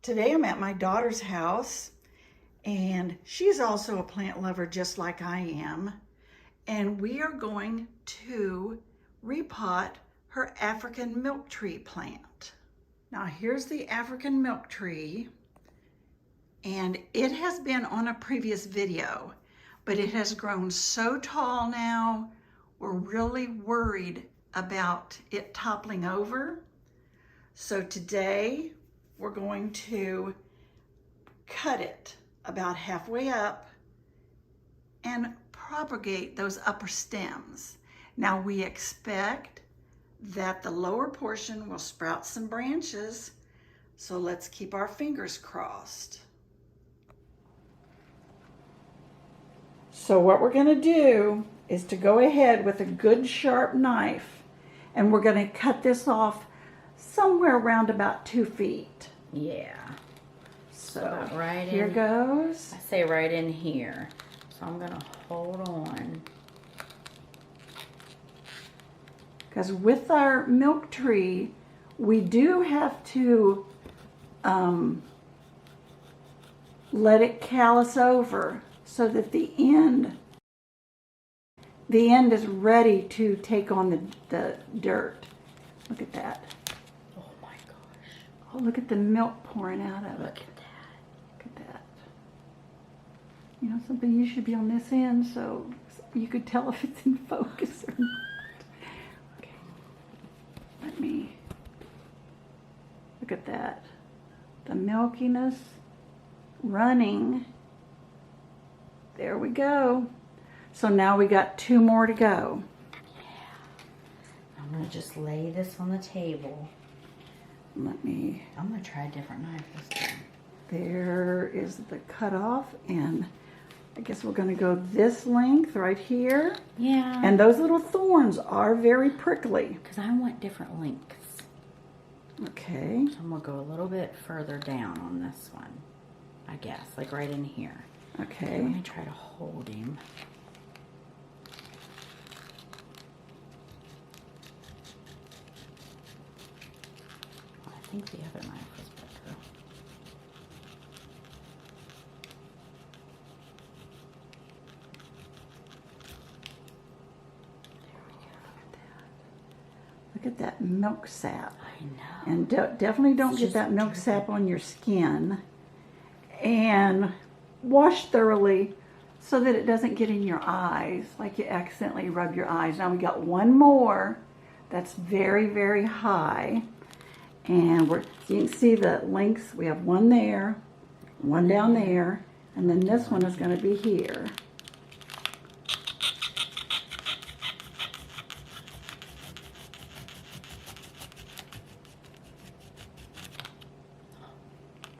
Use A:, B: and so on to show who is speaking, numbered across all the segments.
A: Today I'm at my daughter's house, and she's also a plant lover just like I am. And we are going to repot her African milk tree plant. Now here's the African milk tree, and it has been on a previous video, but it has grown so tall now, we're really worried about it toppling over. So today we're going to cut it about halfway up and propagate those upper stems. Now we expect that the lower portion will sprout some branches, so let's keep our fingers crossed. So what we're going to do is to go ahead with a good sharp knife, and we're going to cut this off somewhere around about 2 feet.
B: Yeah.
A: So
B: right
A: here
B: in,
A: goes.
B: I say right in here. So I'm gonna hold on.
A: Because with our milk tree, we do have to let it callus over so that the end is ready to take on the dirt. Look at that.
B: Oh my gosh.
A: Oh, look at the milk pouring out of it.
B: Look at that.
A: Look at that. You know something, you should be on this end so you could tell if it's in focus or not. Okay. Let me, look at that. The milkiness running. There we go. So now we got 2 more to go.
B: I'm gonna just lay this on the table.
A: I'm
B: gonna try a different knife this time.
A: There is the cutoff, and I guess we're gonna go this length right here.
B: Yeah.
A: And those little thorns are very prickly.
B: Because I want different lengths.
A: Okay.
B: So I'm gonna go a little bit further down on this one. I guess, like right in here.
A: Okay.
B: Let me try to hold him. I think the other knife was better. There we go.
A: Look at that milk sap.
B: I know.
A: And definitely don't
B: It's
A: get
B: just
A: that milk
B: dripping.
A: sap on your skin. And wash thoroughly so that it doesn't get in your eyes, like you accidentally rub your eyes. Now we got 1 more that's very, very high. And so you can see the lengths. We have 1 there, 1 down there, and then this one is going to be here.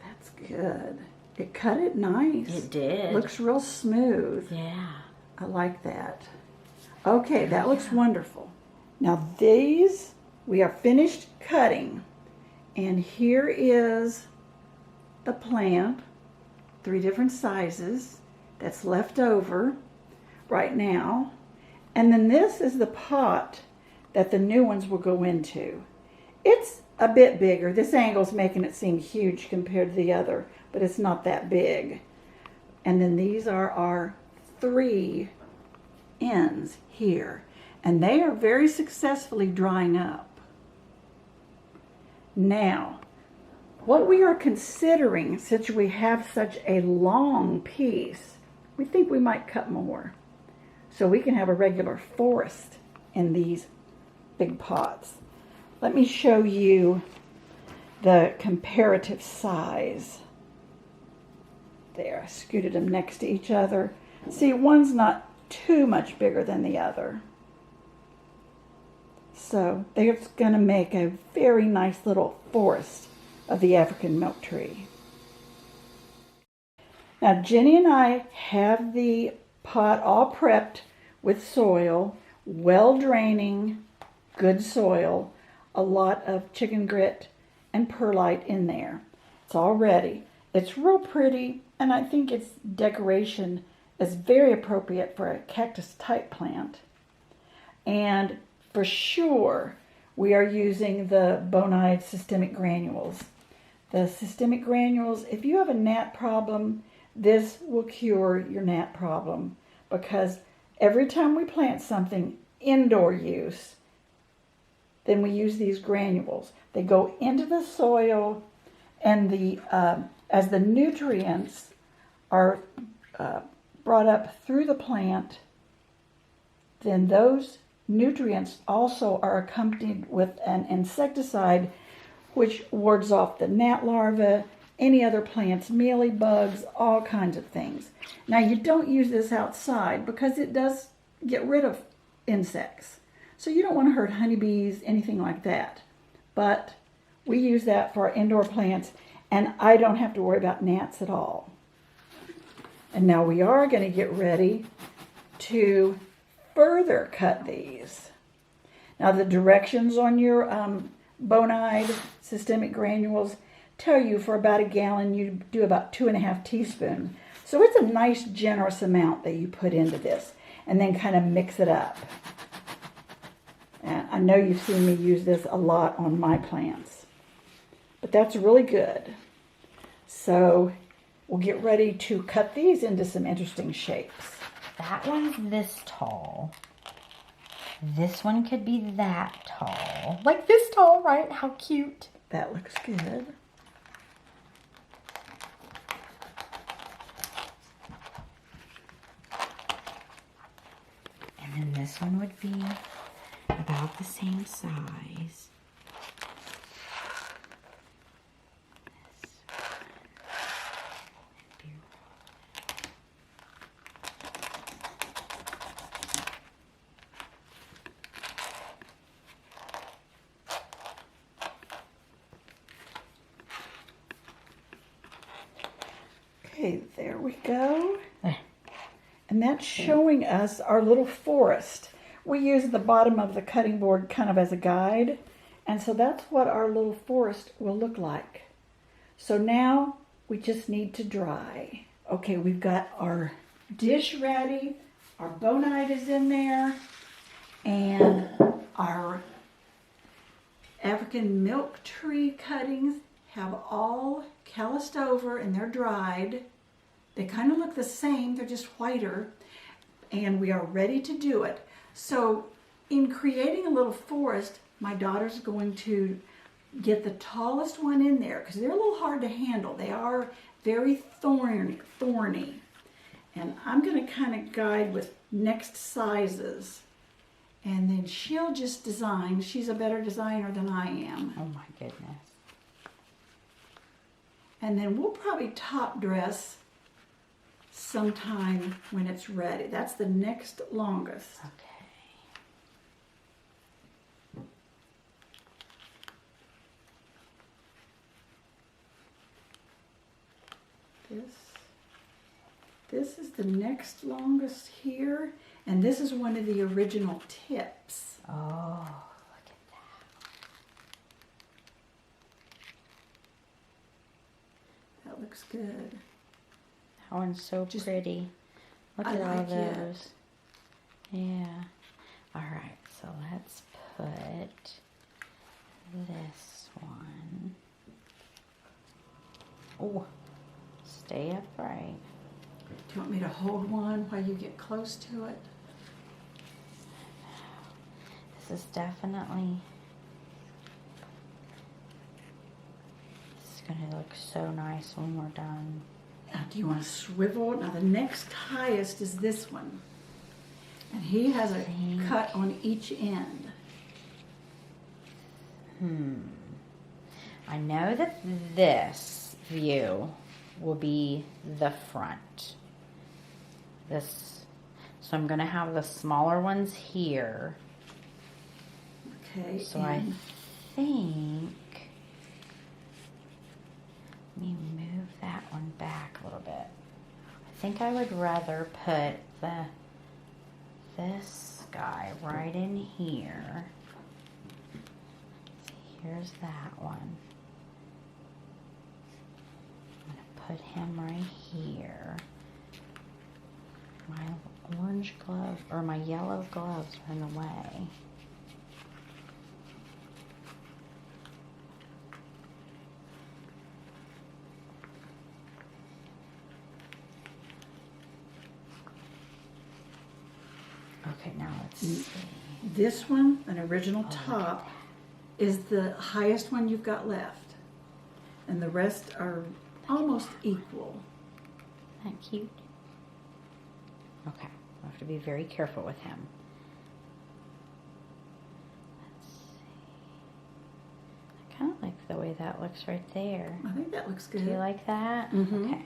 A: That's good. It cut it nice.
B: It did.
A: Looks real smooth.
B: Yeah.
A: I like that. Okay, that looks wonderful. Now these, we are finished cutting. And here is the plant, 3 different sizes that's left over right now. And then this is the pot that the new ones will go into. It's a bit bigger. This angle's making it seem huge compared to the other, but it's not that big. And then these are our 3 ends here. And they are very successfully drying up. Now, what we are considering, since we have such a long piece, we think we might cut more, so we can have a regular forest in these big pots. Let me show you the comparative size. There, I scooted them next to each other. See, one's not too much bigger than the other. So they're going to make a very nice little forest of the African milk tree. Now Jenny and I have the pot all prepped with soil, well draining, good soil, a lot of chicken grit and perlite in there. It's all ready. It's real pretty, and I think its decoration is very appropriate for a cactus type plant. And for sure, we are using the bonide systemic granules. the systemic granules. If you have a gnat problem, this will cure your gnat problem, because every time we plant something indoor use, then we use these granules. They go into the soil, and as the nutrients are brought up through the plant, then those nutrients also are accompanied with an insecticide which wards off the gnat larvae, any other plants, mealy bugs, all kinds of things. Now, you don't use this outside because it does get rid of insects. So you don't want to hurt honeybees, anything like that. But we use that for our indoor plants, and I don't have to worry about gnats at all. And now we are going to get ready to further cut these. Now, the directions on your bonide systemic granules tell you for about a gallon you do about 2.5 teaspoons. So it's a nice generous amount that you put into this, and then kind of mix it up. And I know you've seen me use this a lot on my plants, but that's really good. So we'll get ready to cut these into some interesting shapes.
B: That one's this tall. This one could be that tall. Like this tall, right? How cute.
A: That looks good.
B: And then this one would be about the same size.
A: Okay, there we go. And that's showing us our little forest. We use the bottom of the cutting board kind of as a guide. And so that's what our little forest will look like. So now we just need to dry. Okay, we've got our dish ready. Our bonite is in there. And our African milk tree cuttings have all calloused over and they're dried. They kind of look the same, they're just whiter, and we are ready to do it. So in creating a little forest, my daughter's going to get the tallest one in there because they're a little hard to handle. They are very thorny. And I'm going to kind of guide with next sizes. And then she'll just design. She's a better designer than I am.
B: Oh my goodness.
A: And then we'll probably top dress sometime when it's ready. That's the next longest.
B: Okay.
A: This is the next longest here, and this is one of the original tips.
B: Oh, look at that.
A: That looks good.
B: That one's so pretty. Look at all those. Yeah. All right, so let's put this one. Oh, stay upright.
A: Do you want me to hold one while you get close to it?
B: This is definitely, this is going to look so nice when we're done.
A: Now, do you want to swivel? Now, the next highest is this one. And he has a cut on each end.
B: I know that this view will be the front. So I'm going to have the smaller ones here.
A: Okay.
B: So I think, let me move that one back a little bit. I think I would rather put this guy right in here. Here's that one. I'm going to put him right here. My orange glove, or my yellow gloves are in the way. Okay, now let's see.
A: This one, an original top, is the highest one you've got left. And the rest are almost equal.
B: Isn't that cute? Okay, I have to be very careful with him. Let's see. I kind of like the way that looks right there.
A: I think that looks good.
B: Do you like that?
A: Mm-hmm.
B: Okay.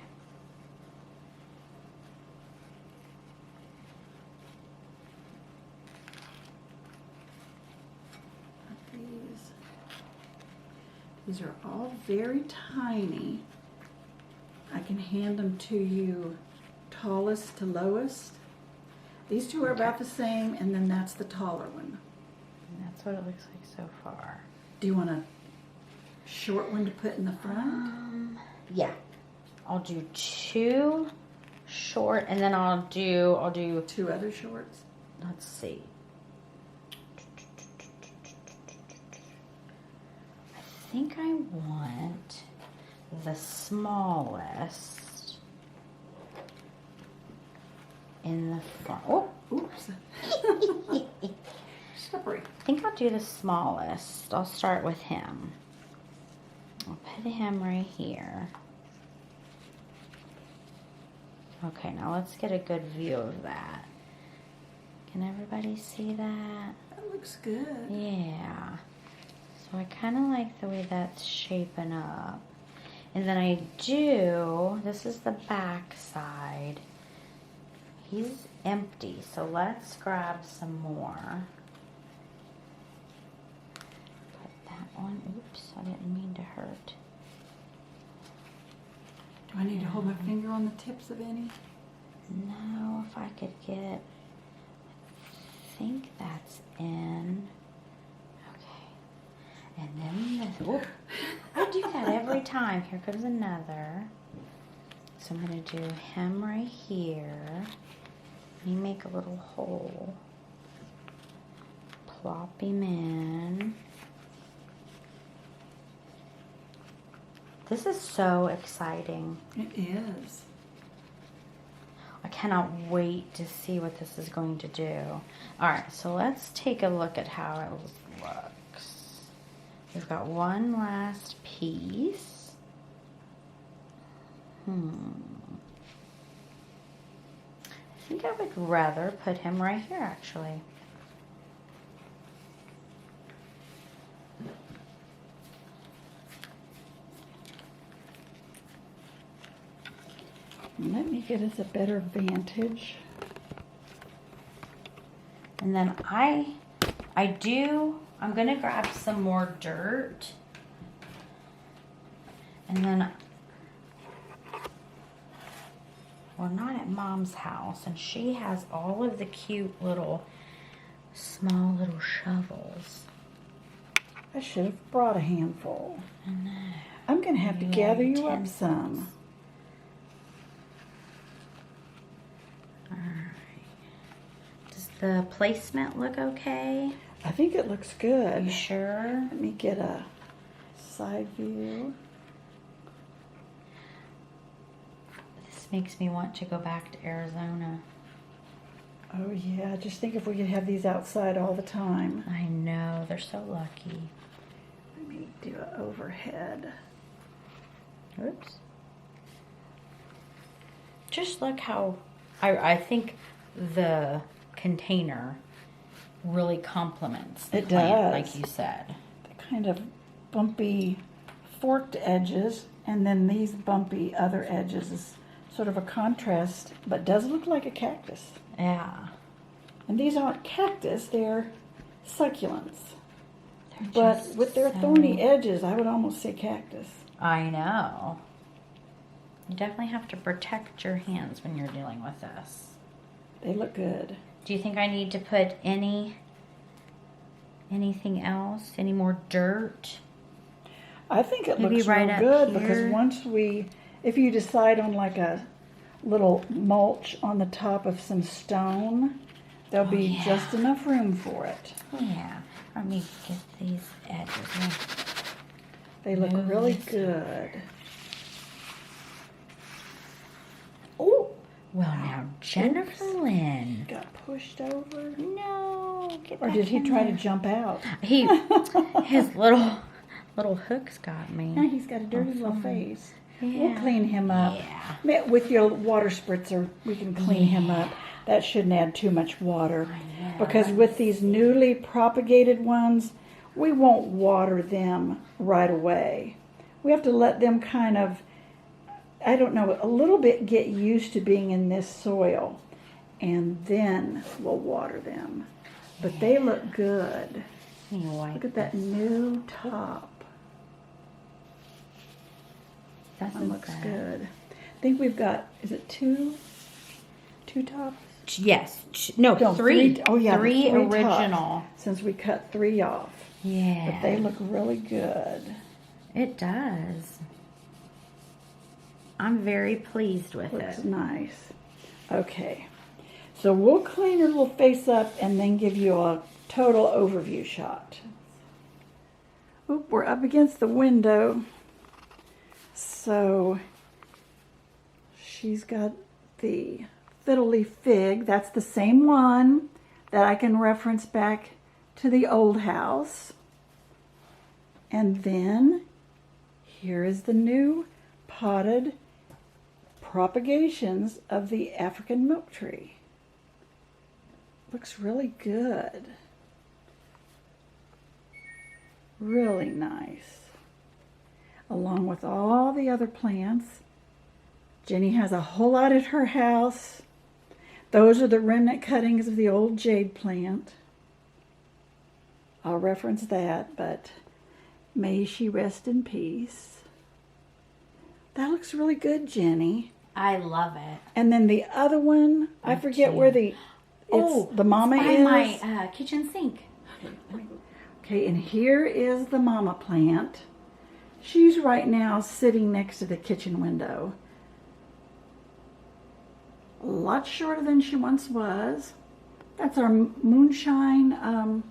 A: These are all very tiny. I can hand them to you tallest to lowest. These two are about the same, and then that's the taller one.
B: And that's what it looks like so far.
A: Do you want a short one to put in the front?
B: Yeah. I'll do 2 short, and then I'll do
A: 2 other shorts?
B: let's see. I think I want the smallest in the front. Oh,
A: Oops. Slippery.
B: I think I'll do the smallest. I'll start with him. I'll put him right here. Okay, now let's get a good view of that. Can everybody see that?
A: That looks good.
B: Yeah. So I kind of like the way that's shaping up. And then I do, this is the back side. He's empty, so let's grab some more. Put that one, oops, I didn't mean to hurt.
A: Do I need to hold my finger on the tips of any?
B: No, if I could get, I think that's in. And then this, whoop, I do that every time. Here comes another. So I'm going to do him right here. Let me make a little hole. Plop him in. This is so exciting.
A: It is.
B: I cannot wait to see what this is going to do. All right, so let's take a look at how it looks. We've got one last piece. I think I would rather put him right here, actually.
A: Let me get us a better vantage.
B: And then I'm gonna grab some more dirt. And then we're not at Mom's house, and she has all of the cute small little shovels.
A: I should have brought a handful.
B: I know.
A: I'm going to have to gather you up
B: utensils.
A: some.
B: Alright. Does the placement look okay?
A: I think it looks good.
B: You sure?
A: Let me get a side view.
B: This makes me want to go back to Arizona.
A: Oh yeah, just think if we could have these outside all the time.
B: I know, they're so lucky.
A: Let me do an overhead.
B: Oops. Just look how, I think the container really complements the
A: It
B: plant,
A: does.
B: like you said.
A: The kind of bumpy forked edges, and then these bumpy other edges is sort of a contrast, but does look like a cactus.
B: Yeah.
A: And these aren't cactus, they're succulents.
B: They're
A: But
B: just
A: with their
B: so-
A: thorny edges, I would almost say cactus.
B: I know. You definitely have to protect your hands when you're dealing with this.
A: They look good.
B: Do you think I need to put anything else? Any more dirt?
A: I think it
B: Maybe
A: looks
B: right
A: real
B: up
A: good
B: here.
A: because if you decide on like a little mulch on the top of some stone, there'll be
B: yeah.
A: just enough room for it.
B: Yeah. Let me get these edges.
A: They look
B: Move
A: really
B: this.
A: good.
B: Oh, Well, now, Jennifer Lynn.
A: Got pushed over.
B: No, get
A: Or
B: back
A: did he
B: in
A: try to
B: there.
A: jump out?
B: His little hooks got me.
A: Now he's got a dirty little face.
B: Yeah.
A: We'll clean him up.
B: Yeah.
A: With your water spritzer, we can clean him up. That shouldn't add too much water. Because with these newly propagated ones, we won't water them right away. We have to let them kind of, I don't know, a little bit get used to being in this soil. And then we'll water them. But they look good. Look at that new top. That one looks good. I think we've got, is it two tops?
B: Yes. No, three.
A: Oh yeah,
B: three
A: three
B: original.
A: tops, since we cut 3 off.
B: Yeah.
A: But they look really good.
B: It does. I'm very pleased with
A: Looks
B: it.
A: nice. Okay. So we'll clean her little face up and then give you a total overview shot. Oop, we're up against the window. So she's got the fiddly fig. That's the same one that I can reference back to the old house. And then here is the new potted propagations of the African milk tree. Looks really good. Really nice. Along with all the other plants. Jenny has a whole lot at her house. Those are the remnant cuttings of the old jade plant. I'll reference that, but may she rest in peace. That looks really good, Jenny.
B: I love it.
A: And then the other one, I forget where the mama
B: by
A: is.
B: my kitchen sink.
A: Okay, and here is the mama plant. She's right now sitting next to the kitchen window. A lot shorter than she once was. That's our moonshine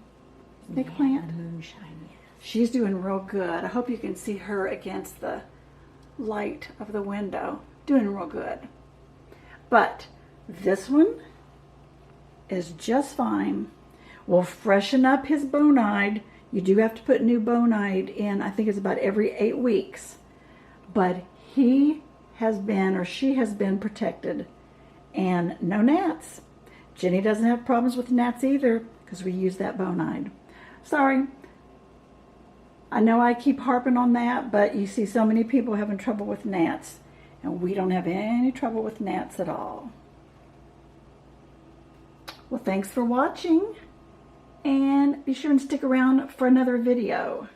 A: snake plant.
B: Moonshine, yes.
A: She's doing real good. I hope you can see her against the light of the window. Doing real good. But this one is just fine. We'll freshen up his bonide. You do have to put new bonide in. I think it's about every 8 weeks. But he has been, or she has been, protected. And no gnats. Jenny doesn't have problems with gnats either because we use that bonide. Sorry. I know I keep harping on that, but you see so many people having trouble with gnats. And we don't have any trouble with gnats at all. Well, thanks for watching. And be sure and stick around for another video.